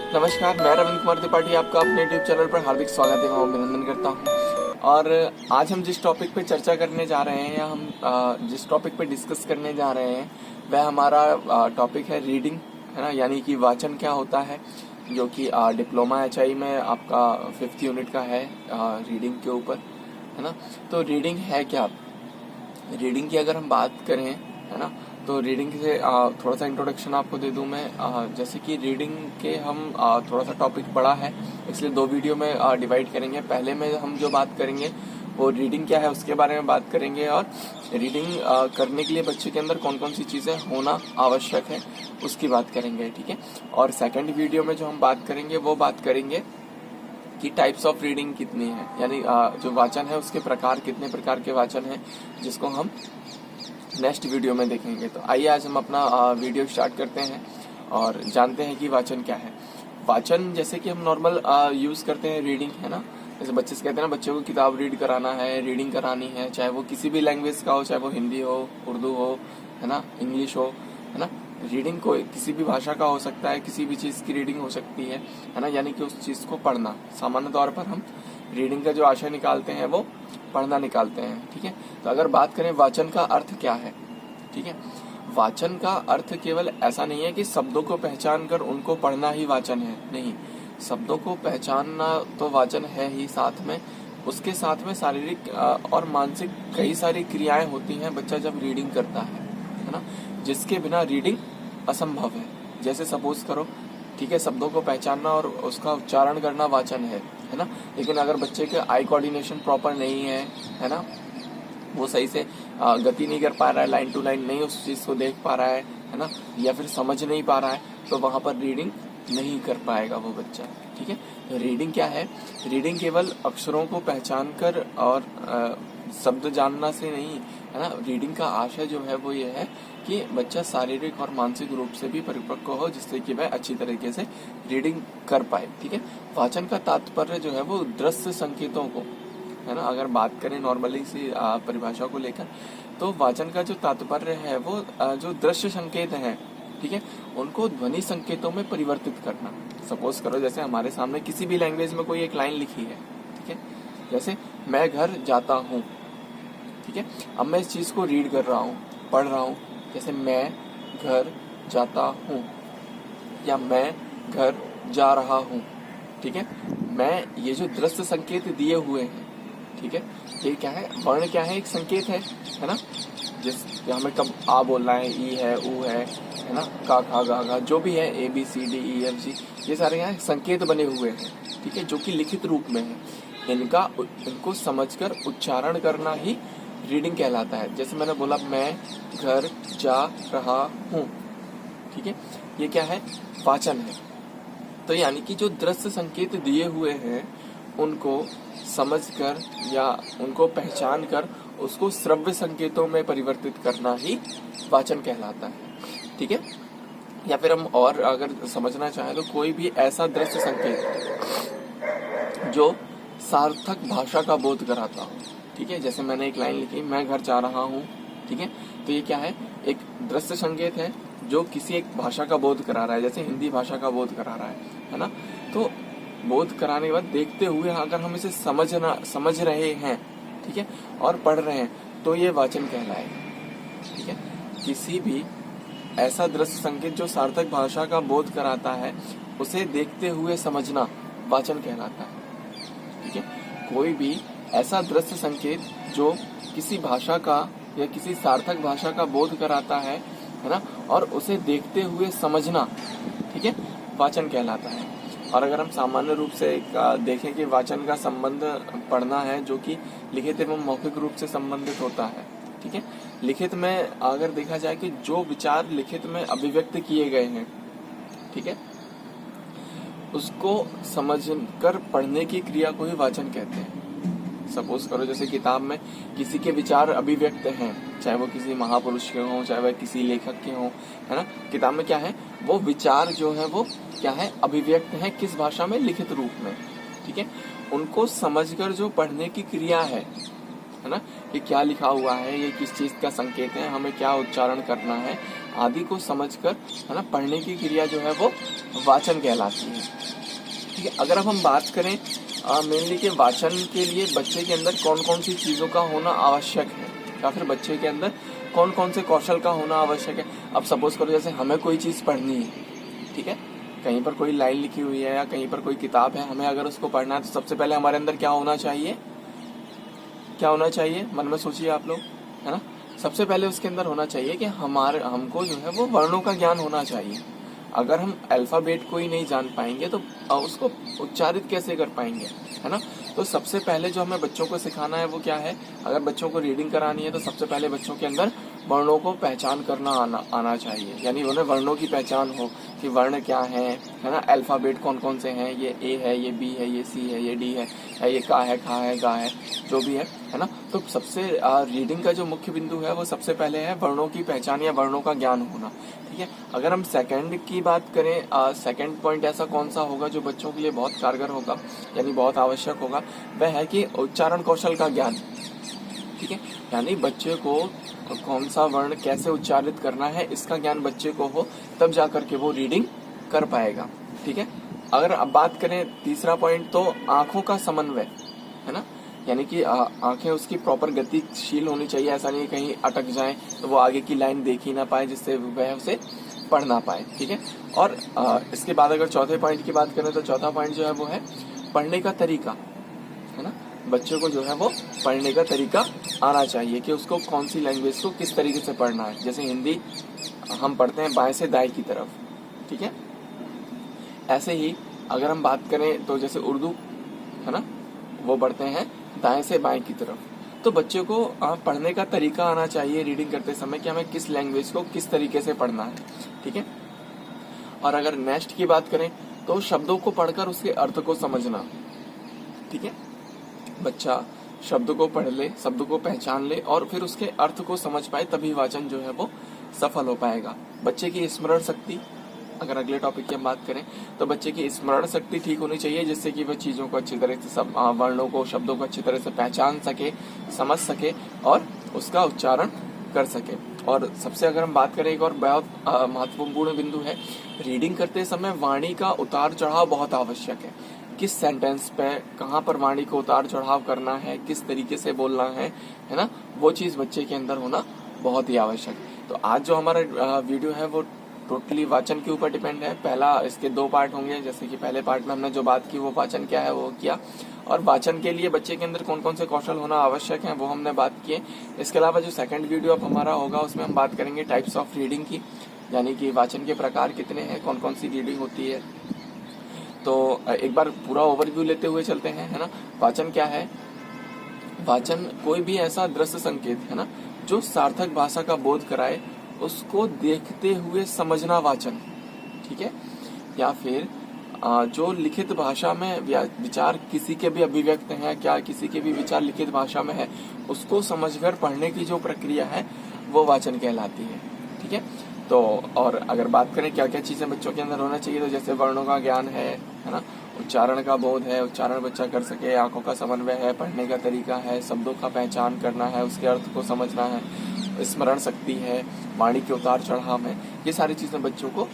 नमस्कार, मैं रविंद्र कुमार त्रिपाठी आपका अपने यूट्यूब चैनल पर हार्दिक स्वागत एवं अभिनंदन करता हूं। और आज हम जिस टॉपिक पे चर्चा करने जा रहे हैं या हम जिस टॉपिक पे डिस्कस करने जा रहे हैं वह हमारा टॉपिक है रीडिंग, है ना। यानी कि वाचन क्या होता है, जो कि डिप्लोमा एचआई में आपका 5th यूनिट का है रीडिंग के ऊपर, है ना। तो रीडिंग है क्या? रीडिंग की अगर हम बात करें, है ना, तो रीडिंग से थोड़ा सा इंट्रोडक्शन आपको दे दूं मैं। जैसे कि रीडिंग के हम थोड़ा सा टॉपिक बड़ा है, इसलिए 2 वीडियो में डिवाइड करेंगे। पहले में हम जो बात करेंगे वो रीडिंग क्या है उसके बारे में बात करेंगे, और रीडिंग करने के लिए बच्चे के अंदर कौन कौन सी चीज़ें होना आवश्यक है उसकी बात करेंगे, ठीक है। और सेकेंड वीडियो में जो हम बात करेंगे वो बात करेंगे कि टाइप्स ऑफ रीडिंग कितनी है, यानी जो वाचन है उसके प्रकार, कितने प्रकार के वाचन है, जिसको हम नेक्स्ट वीडियो में देखेंगे। तो आइए आज हम अपना वीडियो स्टार्ट करते हैं और जानते हैं कि वाचन क्या है। वाचन जैसे कि हम नॉर्मल यूज करते हैं रीडिंग, है ना। जैसे बच्चे से कहते हैं ना, बच्चे को किताब रीड कराना है, रीडिंग करानी है, चाहे वो किसी भी लैंग्वेज का हो, चाहे वो हिंदी हो, उर्दू हो, है ना, इंग्लिश हो, है ना। रीडिंग को किसी भी भाषा का हो सकता है, किसी भी चीज की रीडिंग हो सकती है ना। यानी कि उस चीज को पढ़ना, सामान्य तौर पर हम रीडिंग का जो आशय निकालते हैं वो पढ़ना निकालते हैं, ठीक है। तो अगर बात करें वाचन का अर्थ क्या है, ठीक है। वाचन का अर्थ केवल ऐसा नहीं है कि शब्दों को पहचान कर उनको पढ़ना ही वाचन है, नहीं। शब्दों को पहचानना तो वाचन है ही, साथ में उसके साथ में शारीरिक और मानसिक कई सारी क्रियाएं होती हैं बच्चा जब रीडिंग करता है ना, जिसके बिना रीडिंग असंभव है। जैसे सपोज करो, ठीक है, शब्दों को पहचानना और उसका उच्चारण करना वाचन है ना। लेकिन अगर बच्चे के आई कोऑर्डिनेशन प्रॉपर नहीं है ना, वो सही से गति नहीं कर पा रहा है, लाइन टू लाइन नहीं उस चीज को देख पा रहा है ना, या फिर समझ नहीं पा रहा है, तो वहां पर रीडिंग नहीं कर पाएगा वो बच्चा, ठीक है। तो रीडिंग क्या है? रीडिंग केवल अक्षरों को पहचान कर और शब्द जानना से नहीं, है ना। रीडिंग का आशय जो है वो ये है कि बच्चा शारीरिक और मानसिक रूप से भी परिपक्व हो, जिससे कि वह अच्छी तरीके से रीडिंग कर पाए, ठीक है। वाचन का तात्पर्य जो है वो दृश्य संकेतों को, है ना, अगर बात करें नॉर्मली सी परिभाषा को लेकर, तो वाचन का जो तात्पर्य है वो जो दृश्य संकेत हैं, ठीक है, उनको ध्वनि संकेतों में परिवर्तित करना। सपोज करो, जैसे हमारे सामने किसी भी लैंग्वेज में कोई एक लाइन लिखी है, ठीक है, जैसे मैं घर जाता हूँ, ठीक है। अब मैं इस चीज को रीड कर रहा हूँ, पढ़ रहा हूँ, जैसे मैं घर जाता हूँ या मैं घर जा रहा हूँ, ठीक है। मैं ये जो दृश्य संकेत दिए हुए हैं, ठीक है, ये क्या है? वर्ण क्या है? एक संकेत है ना। जिस हमें कब आ बोलना है, ई है, ऊ है ना, का, खा, गा, गा, जो भी है, A B C D E F G, ये सारे यहाँ संकेत बने हुए हैं, ठीक है, जो कि लिखित रूप में है। इनको समझकर उच्चारण करना ही रीडिंग कहलाता है। जैसे मैंने बोला, मैं घर जा रहा हूँ, ठीक है, ये क्या है? वाचन है। तो यानी कि जो दृश्य संकेत दिए हुए हैं उनको समझकर या उनको पहचान कर उसको श्रव्य संकेतों में परिवर्तित करना ही वाचन कहलाता है, ठीक है। या फिर हम और अगर समझना चाहें तो कोई भी ऐसा दृश्य संकेत जो सार्थक भाषा का बोध कराता हो, ठीक है। जैसे मैंने एक लाइन लिखी, मैं घर जा रहा हूँ, ठीक है, तो ये क्या है? एक दृश्य संकेत है जो किसी एक भाषा का बोध करा रहा है, जैसे हिंदी भाषा का बोध करा रहा है ना। तो बोध कराने के बाद देखते हुए अगर हम इसे समझ रहे हैं, ठीक है, और पढ़ रहे हैं, तो ये वाचन कहलाएगा, ठीक है। किसी भी ऐसा दृश्य संकेत जो सार्थक भाषा का बोध कराता है, उसे देखते हुए समझना वाचन कहलाता है, ठीक है। कोई भी ऐसा दृश्य संकेत जो किसी भाषा का या किसी सार्थक भाषा का बोध कराता है ना, और उसे देखते हुए समझना, ठीक है, वाचन कहलाता है। और अगर हम सामान्य रूप से देखें कि वाचन का संबंध पढ़ना है, जो कि लिखित एवं मौखिक रूप से संबंधित होता है, ठीक है। लिखित में अगर देखा जाए कि जो विचार लिखित में अभिव्यक्त किए गए हैं, ठीक है, उसको समझकर पढ़ने की क्रिया को ही वाचन कहते हैं। सपोज करो, जैसे किताब में किसी के विचार अभिव्यक्त हैं, चाहे वो किसी महापुरुष के हों, चाहे वह किसी लेखक के हों, है ना। किताब में क्या है? वो विचार जो है वो क्या है? अभिव्यक्त है। किस भाषा में? लिखित रूप में, ठीक है। उनको समझकर जो पढ़ने की क्रिया है, है ना, कि क्या लिखा हुआ है, ये किस चीज का संकेत है, हमें क्या उच्चारण करना है आदि को समझकर, है ना, पढ़ने की क्रिया जो है वो वाचन कहलाती है। ठीक है, अगर अब हम बात करें मेनली कि वाचन के लिए बच्चे के अंदर कौन कौन सी चीजों का होना आवश्यक है, या फिर बच्चे के अंदर कौन कौन से कौशल का होना आवश्यक है। अब सपोज करो जैसे हमें कोई चीज पढ़नी है, ठीक है, कहीं पर कोई लाइन लिखी हुई है या कहीं पर कोई किताब है, हमें अगर उसको पढ़ना है तो सबसे पहले हमारे अंदर क्या होना चाहिए, क्या होना चाहिए, मन में सोचिए आप लोग, है ना। सबसे पहले उसके अंदर होना चाहिए कि हमको जो है वो वर्णों का ज्ञान होना चाहिए। अगर हम अल्फाबेट को ही नहीं जान पाएंगे तो उसको उच्चारित कैसे कर पाएंगे, है ना। तो सबसे पहले जो हमें बच्चों को सिखाना है वो क्या है, अगर बच्चों को रीडिंग करानी है तो सबसे पहले बच्चों के अंदर वर्णों को पहचान करना आना चाहिए, यानी उन्हें वर्णों की पहचान हो कि वर्ण क्या है ना, अल्फाबेट कौन कौन से हैं, ये ए है, ये बी है, ये सी है, ये डी है, ये का है, खा है, गा है, जो भी है ना। तो सबसे रीडिंग का जो मुख्य बिंदु है वो सबसे पहले है वर्णों की पहचान या वर्णों का ज्ञान होना। ठीक है, अगर हम सेकंड की बात करें, सेकंड पॉइंट ऐसा कौन सा होगा जो बच्चों के लिए बहुत कारगर होगा, यानी बहुत आवश्यक होगा, वह है कि उच्चारण कौशल का ज्ञान। ठीक है, यानी बच्चे को कौन सा वर्ण कैसे उच्चारित करना है इसका ज्ञान बच्चे को हो, तब जाकर के वो रीडिंग कर पाएगा। ठीक है, अगर अब बात करें तीसरा पॉइंट तो आंखों का समन्वय, है ना, यानी कि आंखें उसकी प्रॉपर गतिशील होनी चाहिए, ऐसा नहीं कहीं अटक जाए तो वो आगे की लाइन देख ही ना पाए जिससे वह उसे पढ़ ना पाए। ठीक है, और इसके बाद अगर चौथे पॉइंट की बात करें तो चौथा पॉइंट जो है वो है पढ़ने का तरीका, है ना। बच्चे को जो है वो पढ़ने का तरीका आना चाहिए कि उसको कौन सी लैंग्वेज को किस तरीके से पढ़ना है। जैसे हिंदी हम पढ़ते हैं बाएं से दाएं की तरफ, ठीक है, ऐसे ही अगर हम बात करें तो जैसे उर्दू, है ना, वो पढ़ते हैं दाएं से बाएं की तरफ। तो बच्चे को पढ़ने का तरीका आना चाहिए रीडिंग करते समय कि हमें किस लैंग्वेज को किस तरीके से पढ़ना है। ठीक है, और अगर नेक्स्ट की बात करें तो शब्दों को पढ़कर उसके अर्थ को समझना। ठीक है, बच्चा शब्द को पढ़ ले, शब्द को पहचान ले और फिर उसके अर्थ को समझ पाए, तभी वाचन जो है वो सफल हो पाएगा। बच्चे की स्मरण शक्ति, अगर अगले टॉपिक की हम बात करें तो बच्चे की स्मरण शक्ति ठीक होनी चाहिए, जिससे कि वह चीजों को अच्छी तरह से, सब वर्णों को, शब्दों को अच्छी तरह से पहचान सके, समझ सके और उसका उच्चारण कर सके। और सबसे अगर हम बात करें एक और बहुत महत्वपूर्ण बिंदु है, रीडिंग करते समय वाणी का उतार चढ़ाव बहुत आवश्यक है। किस सेंटेंस पे कहाँ पर वाणी को उतार चढ़ाव करना है, किस तरीके से बोलना है ना, वो चीज बच्चे के अंदर होना बहुत ही आवश्यक है। तो आज जो हमारा वीडियो है वो टोटली वाचन के ऊपर डिपेंड है। पहला, इसके दो पार्ट होंगे, जैसे कि पहले पार्ट में हमने जो बात की वो वाचन क्या है वो किया, और वाचन के लिए बच्चे के अंदर कौन कौन से कौशल होना आवश्यक है वो हमने बात किए। इसके अलावा जो सेकंड वीडियो अब हमारा होगा उसमें हम बात करेंगे टाइप्स ऑफ रीडिंग की, यानी कि वाचन के प्रकार कितने हैं, कौन कौन सी रीडिंग होती है। तो एक बार पूरा ओवरव्यू लेते हुए चलते हैं, है ना। वाचन क्या है, वाचन कोई भी ऐसा दृश्य संकेत, है ना, जो सार्थक भाषा का बोध कराए, उसको देखते हुए समझना वाचन। ठीक है, या फिर जो लिखित भाषा में विचार किसी के भी अभिव्यक्त हैं, क्या किसी के भी विचार लिखित भाषा में है, उसको समझकर पढ़ने की जो प्रक्रिया है वो वाचन कहलाती है। ठीक है, तो और अगर बात करें क्या क्या चीजें बच्चों के अंदर होना चाहिए, तो जैसे वर्णों का ज्ञान है ना, उच्चारण का बोध है, उच्चारण बच्चा कर सके, आंखों का समन्वय है, पढ़ने का तरीका है, शब्दों का पहचान करना है, उसके अर्थ को समझना है, स्मरण शक्ति है, वाणी के उतार चढ़ाव है, ये सारी चीजें बच्चों को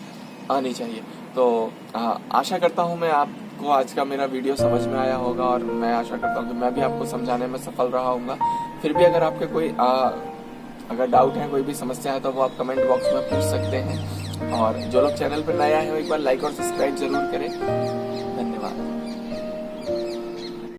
आनी चाहिए। तो आशा करता हूँ मैं आपको आज का मेरा वीडियो समझ में आया होगा, और मैं आशा करता हूँ कि मैं भी आपको समझाने में सफल रहा हूँगा। फिर भी अगर आपके कोई अगर डाउट है, कोई भी समस्या है, तो वो आप कमेंट बॉक्स में पूछ सकते हैं। और जो लोग चैनल पर नया है वो एक बार लाइक और सब्सक्राइब जरूर करें।